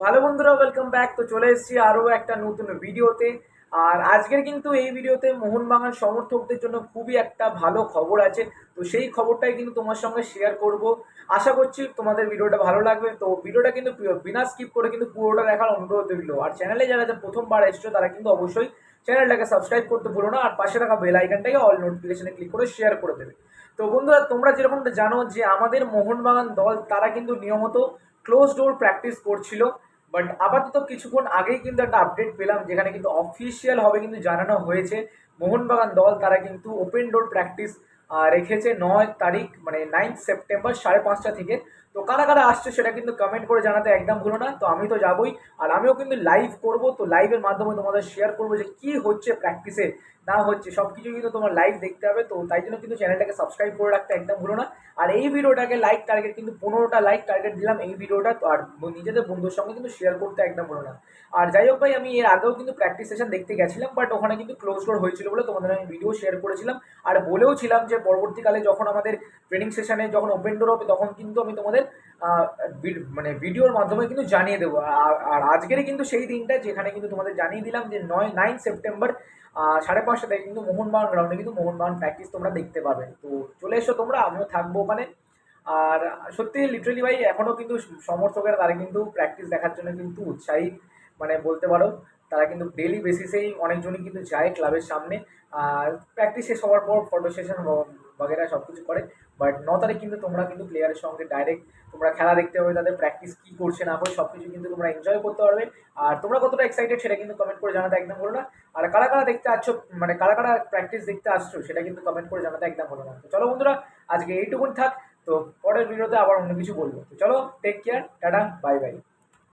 ভালো বন্ধুরা, welcome back. তো চলে এসেছি আরও একটা নতুন ভিডিওতে। আর আজকের কিন্তু এই ভিডিওতে মোহনবাগান সমর্থকদের জন্য খুবই একটা ভালো খবর আছে। তো সেই খবরটাই কিন্তু তোমার সঙ্গে শেয়ার করব। আশা করছি তোমাদের ভিডিওটা ভালো লাগবে। তো ভিডিওটা কিন্তু বিনা স্কিপ করে কিন্তু পুরোটা দেখার অনুরোধ রইল। আর চ্যানেলে যারা প্রথমবার এসছো তারা কিন্তু অবশ্যই চ্যানেলটাকে সাবস্ক্রাইব করতে ভুলো না, আর পাশে থাকা বেল আইকনটাকে অল নোটিফিকেশনে ক্লিক করে শেয়ার করে দেবে। তো বন্ধুরা, তোমরা যেরকমটা জানো যে আমাদের মোহনবাগান দল তারা কিন্তু নিয়মিত ক্লোজ ডোর প্র্যাকটিস করছিল। বাট আপাতত কিছুক্ষণ আগেই কিন্তু একটা আপডেট পেলাম, যেখানে কিন্তু অফিসিয়াল হবে কিন্তু জানানো হয়েছে মোহনবাগান দল তারা কিন্তু ওপেন ডোর প্র্যাকটিস রেখেছে 9 তারিখ, মানে 9 সেপ্টেম্বর 5:30 থেকে। তো কারা কারা আসছে সেটা কিন্তু কমেন্ট করে জানাতে একদম ভুলো না। তো আমি তো যাবই, আর আমিও কিন্তু লাইভ করব। তো লাইভের মাধ্যমে তোমাদের শেয়ার করবো যে কি হচ্ছে প্র্যাকটিসে না হচ্ছে, সব কিছু কিন্তু তোমার লাইভ দেখতে হবে। তো তাই জন্য কিন্তু চ্যানেলটাকে সাবস্ক্রাইব করে রাখতে একদম ভুলো না। আর এই ভিডিওটাকে লাইক টার্গেট কিন্তু 15টা লাইক টার্গেট দিলাম এই ভিডিওটা। তো আর নিজেদের বন্ধুর সঙ্গে কিন্তু শেয়ার করতে একদম ভুলো না। আর যাই হোক ভাই, আমি এর আগেও কিন্তু প্র্যাকটিস সেশন দেখতে গেছিলাম, বাট ওখানে কিন্তু ক্লোজ ডোর হয়েছিল বলে তোমাদের আমি ভিডিও শেয়ার করেছিলাম। আর বলেও ছিলাম যে পরবর্তীকালে যখন আমাদের ট্রেনিং সেশনে যখন ওপেন ডোর হবে তখন কিন্তু আমি তোমাদের মানে ভিডিওর মাধ্যমে কিন্তু জানিয়ে দেবো। আর আজকেরই কিন্তু সেই দিনটা যেখানে কিন্তু তোমাদের জানিয়ে দিলাম যে 9 সেপ্টেম্বর 5:30 থেকে কিন্তু মোহনবাগান গ্রাউন্ডে কিন্তু মোহনবাগান প্র্যাকটিস তোমরা দেখতে পাবে। তো চলে এসো তোমরা, আমিও থাকবো ওখানে। আর সত্যি লিটারালি ভাই, এখনো কিন্তু সমর্থকেরা তারা কিন্তু প্র্যাকটিস দেখার জন্য কিন্তু উৎসাহী, মানে বলতে পারো। তারা কিন্তু ডেলি বেসিসেই অনেকজনই কিন্তু যায় ক্লাবের সামনে। আর প্র্যাকটিস শেষ হওয়ার পর ফটো সেশন বগেরা সব কিছু করে। বাট 9 তারিখ কিন্তু তোমরা কিন্তু প্লেয়ারের সঙ্গে ডাইরেক্ট তোমরা খেলা দেখতে পাবে, তাদের প্র্যাকটিস কী করছে না করে সব কিছু কিন্তু তোমরা এনজয় করতে পারবে। আর তোমরা কতটা এক্সাইটেড সেটা কিন্তু কমেন্ট করে জানাতে একদম বলো না। আর কারা কারা দেখতে আসছো, মানে কারা কারা প্র্যাকটিস দেখতে আসছো সেটা কিন্তু কমেন্ট করে জানাতে একদম বলো না। তো চলো বন্ধুরা, আজকে এইটুকুন থাক। তো পরের ভিডিওতে আবার অন্য কিছু বলবো। তো চলো, take care, tata, bye by.